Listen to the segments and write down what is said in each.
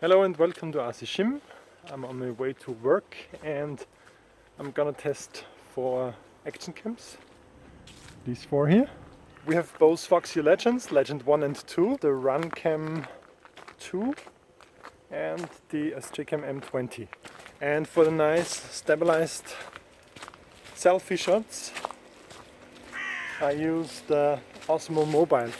Hello and welcome to RCSchim. I'm on my way to work and I'm gonna test 4 action cams. These 4 here. We have both Foxeer Legends, Legend1 and 2, the Runcam2 and the RCSchim M20. And for the nice stabilized selfie shots I use the Exmor mobile.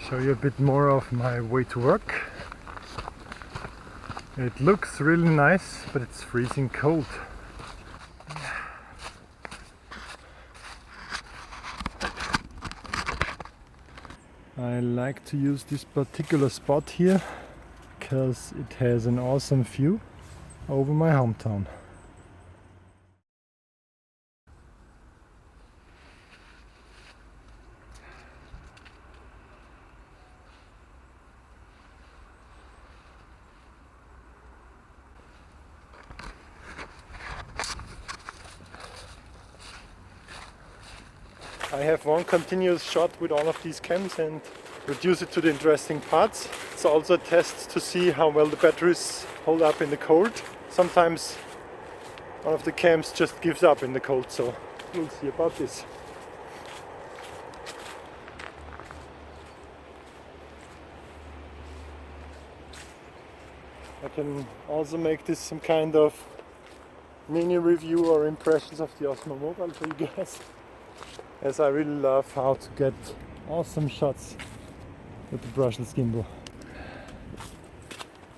Show you a bit more of my way to work. It looks really nice, but it's freezing cold. I like to use this particular spot here because it has an awesome view over my hometown. I have one continuous shot with all of these cams and reduce it to the interesting parts. It's also a test to see how well the batteries hold up in the cold. Sometimes one of the cams just gives up in the cold, so we'll see about this. I can also make this some kind of mini review or impressions of the Exmor mobile for you guys, as I really love how to get awesome shots with the brushless gimbal.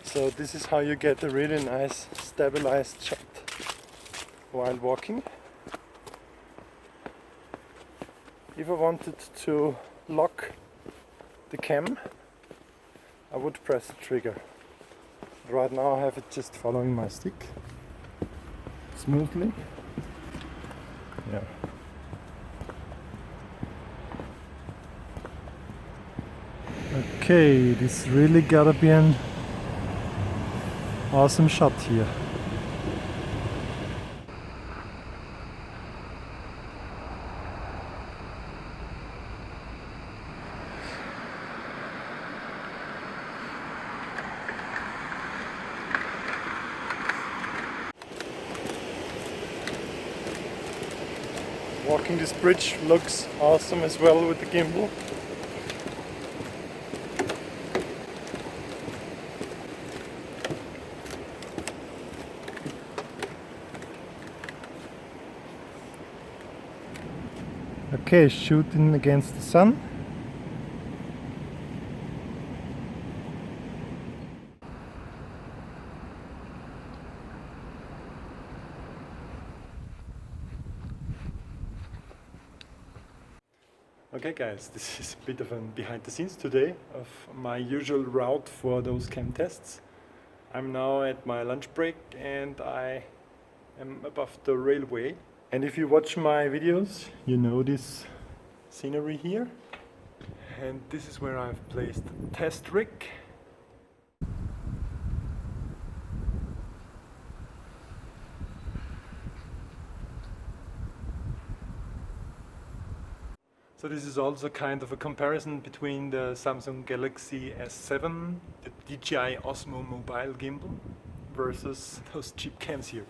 So this is how you get a really nice stabilized shot while walking. If I wanted to lock the cam, I would press the trigger. But right now I have it just following my stick smoothly. Yeah. Okay, this really gotta be an awesome shot here. Walking this bridge looks awesome as well with the gimbal. Okay, shooting against the sun. Okay guys, this is a bit of a behind the scenes today of my usual route for those cam tests. I'm now at my lunch break and I am above the railway. And if you watch my videos, you know this scenery here. And this is where I've placed the test rig. So this is also kind of a comparison between the Samsung Galaxy S7, the DJI Osmo mobile gimbal, versus those cheap cams here.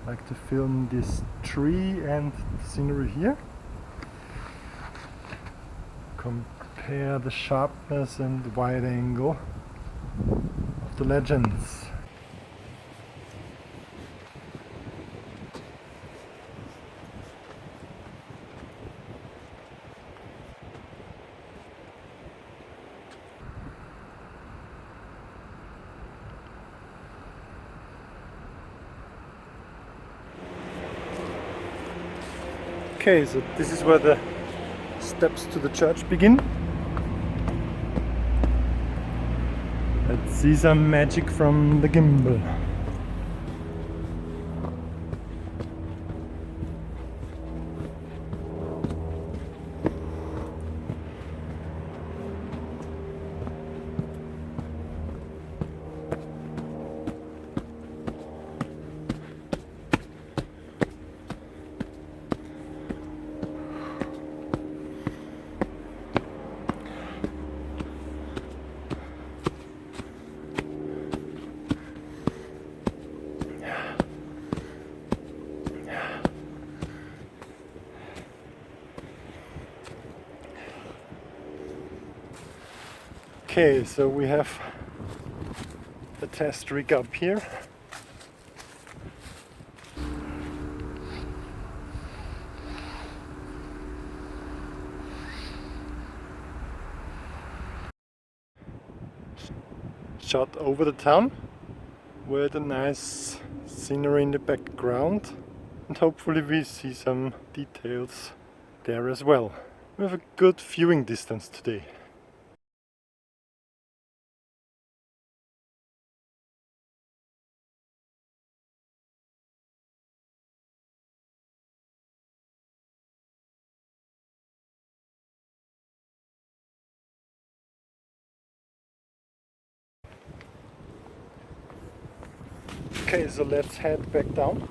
I like to film this tree and scenery here. Compare the sharpness and the wide angle of the Legends. Okay, so this is where the steps to the church begin. Let's see some magic from the gimbal. Okay, so we have the test rig up here. Shot over the town with a nice scenery in the background, and hopefully we see some details there as well. We have a good viewing distance today. Okay, so let's head back down.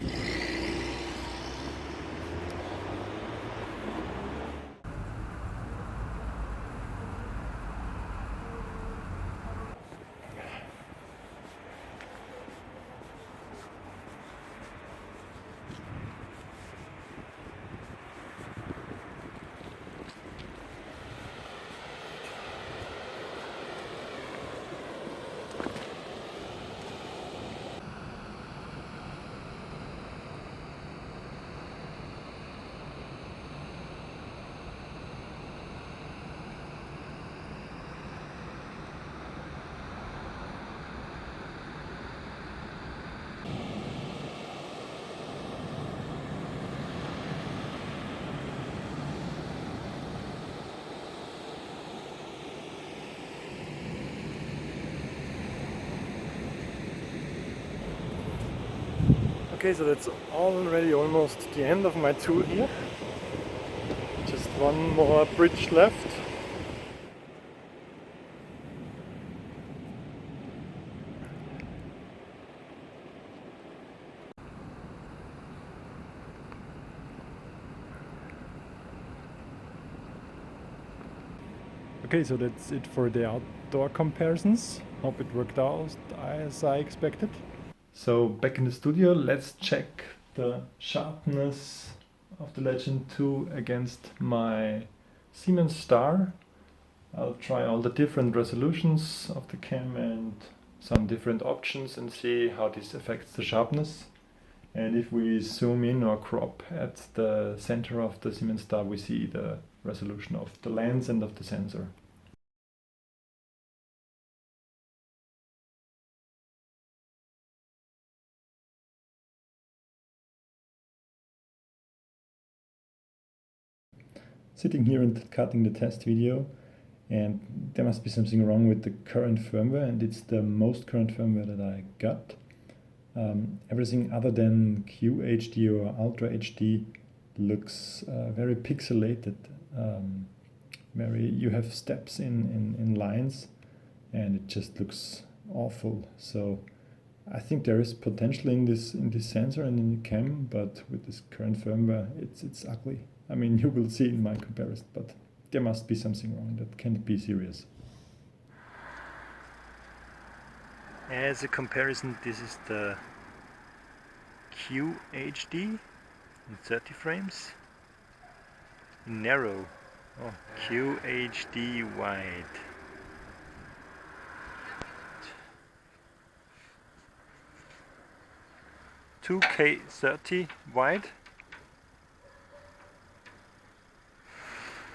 Okay, so that's already almost the end of my tour here. Just one more bridge left. Okay, so that's it for the outdoor comparisons. Hope it worked out as I expected. So back in the studio, let's check the sharpness of the Legend 2 against my Siemens Star. I'll try all the different resolutions of the cam and some different options and see how this affects the sharpness. And if we zoom in or crop at the center of the Siemens Star, we see the resolution of the lens and of the sensor. Sitting here and cutting the test video, and there must be something wrong with the current firmware, and it's the most current firmware that I got. Everything other than QHD or Ultra HD looks very pixelated. You have steps in lines, and it just looks awful. So I think there is potential in this sensor and in the cam, but with this current firmware, it's ugly. I mean, you will see in my comparison, but there must be something wrong. That can't be serious. As a comparison, this is the QHD in 30 frames. Narrow. Oh, QHD wide. 2K30 wide.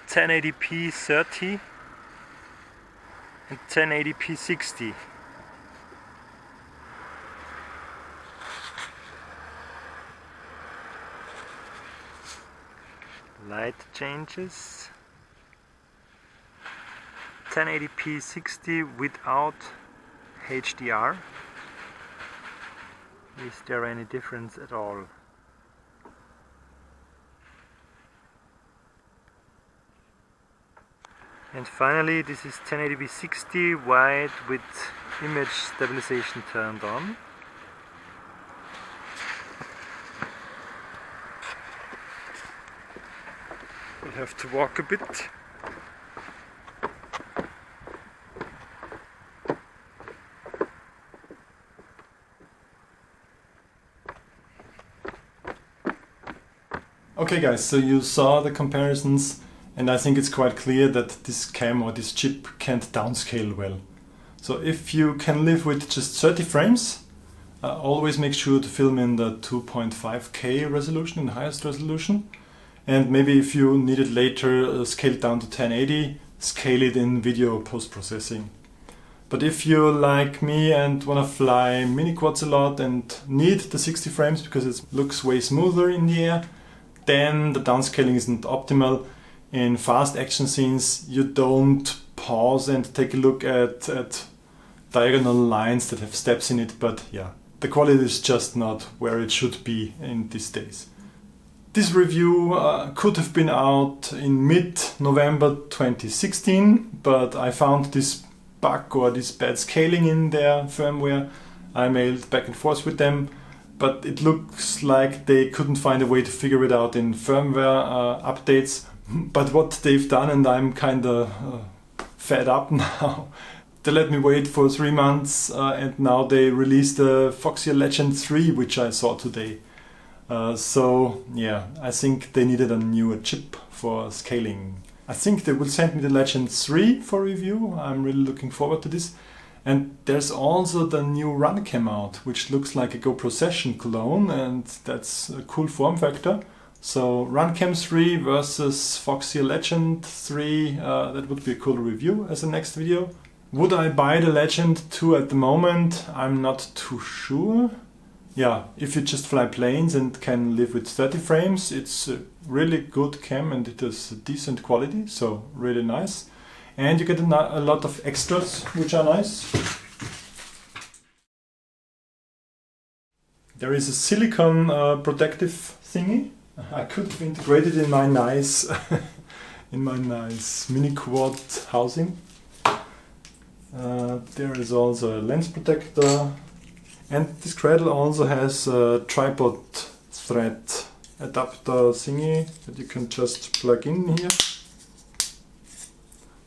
1080p 30 and 1080p 60. light changes. 1080p 60 without HDR. Is there any difference at all? And finally, this is 1080p 60 wide with image stabilization turned on. We have to walk a bit. Okay guys, so you saw the comparisons, and I think it's quite clear that this cam or this chip can't downscale well. So if you can live with just 30 frames, always make sure to film in the 2.5K resolution, in the highest resolution. And maybe if you need it later, scale it down to 1080, scale it in video post-processing. But if you're like me and want to fly mini quads a lot and need the 60 frames because it looks way smoother in the air, then the downscaling isn't optimal. In fast action scenes, you don't pause and take a look at diagonal lines that have steps in it, but yeah, the quality is just not where it should be in these days. This review could have been out in mid-November 2016, but I found this bug or this bad scaling in their firmware. I mailed back and forth with them, but it looks like they couldn't find a way to figure it out in firmware updates. But what they've done, and I'm kinda fed up now, they let me wait for 3 months and now they released the Foxeer Legend 3, which I saw today. So yeah, I think they needed a newer chip for scaling. I think they will send me the Legend 3 for review. I'm really looking forward to this. And there's also the new Runcam out, which looks like a GoPro Session clone, and that's a cool form factor. So Runcam 3 versus Foxeer Legend 3, that would be a cool review as a next video. Would I buy the Legend 2 at the moment? I'm not too sure. Yeah, if you just fly planes and can live with 30 frames, it's a really good cam and it has decent quality, so really nice. And you get a lot of extras, which are nice. There is a silicone protective thingy. I could have integrated in my nice, mini quad housing. There is also a lens protector. And this cradle also has a tripod thread adapter thingy that you can just plug in here.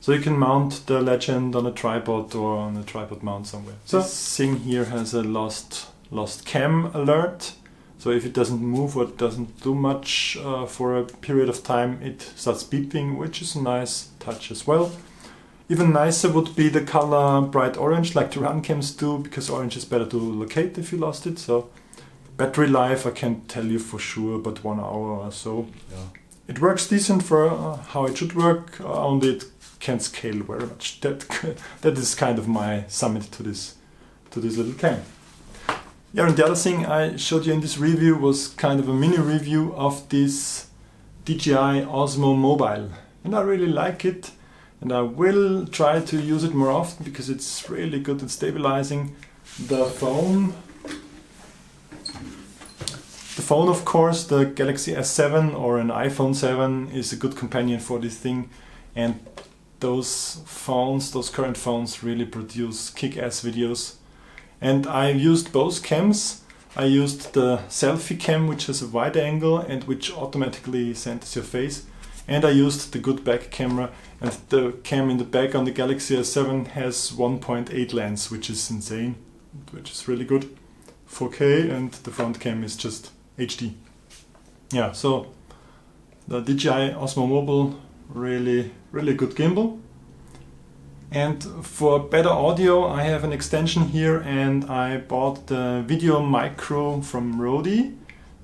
So you can mount the Legend on a tripod or on a tripod mount somewhere. So this thing here has a lost cam alert. So if it doesn't move or it doesn't do much for a period of time, it starts beeping, which is a nice touch as well. Even nicer would be the color bright orange, like the Runcams do, because orange is better to locate if you lost it. So battery life, I can't tell you for sure, but 1 hour or so. Yeah. It works decent for how it should work, only it can't scale very much. That is kind of my summit to this little cam. Yeah, and the other thing I showed you in this review was kind of a mini review of this DJI Osmo Mobile, and I really like it. And I will try to use it more often because it's really good at stabilizing the phone. The phone, of course, the Galaxy S7 or an iPhone 7 is a good companion for this thing. And those current phones really produce kick-ass videos. And I used both cams. I used the selfie cam, which has a wide angle and which automatically centers your face. And I used the good back camera, and the cam in the back on the Galaxy S7 has 1.8 lens, which is insane, which is really good. 4K, and the front cam is just HD. Yeah, so the DJI Osmo Mobile, really good gimbal. And for better audio, I have an extension here, and I bought the Video Micro from Rode,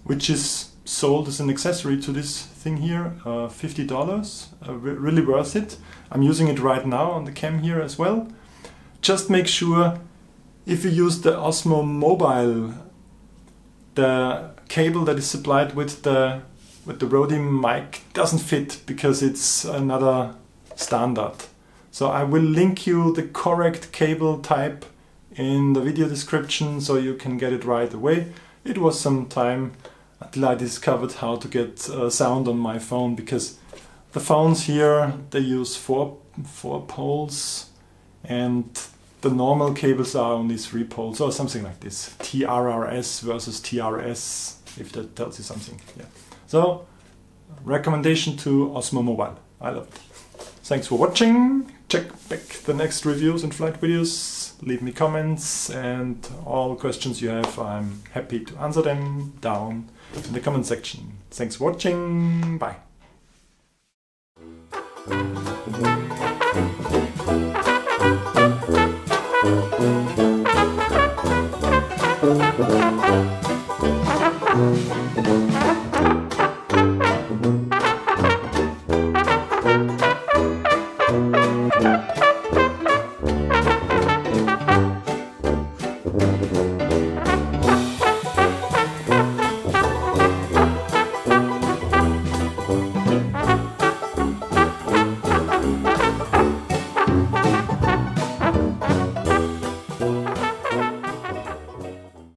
which is sold as an accessory to this thing here, $50, really worth it. I'm using it right now on the cam here as well. Just make sure if you use the Osmo Mobile, the cable that is supplied with the with the Rode mic doesn't fit because it's another standard. So I will link you the correct cable type in the video description so you can get it right away. It was some time until I discovered how to get sound on my phone, because the phones here, they use four poles and the normal cables are only 3 poles or something like this. TRRS versus TRS, if that tells you something. Yeah. So, recommendation to Osmo Mobile. I love it. Thanks for watching. Check back the next reviews and flight videos. Leave me comments, and all questions you have, I'm happy to answer them down in the comment section. Thanks for watching. Bye. Thank you.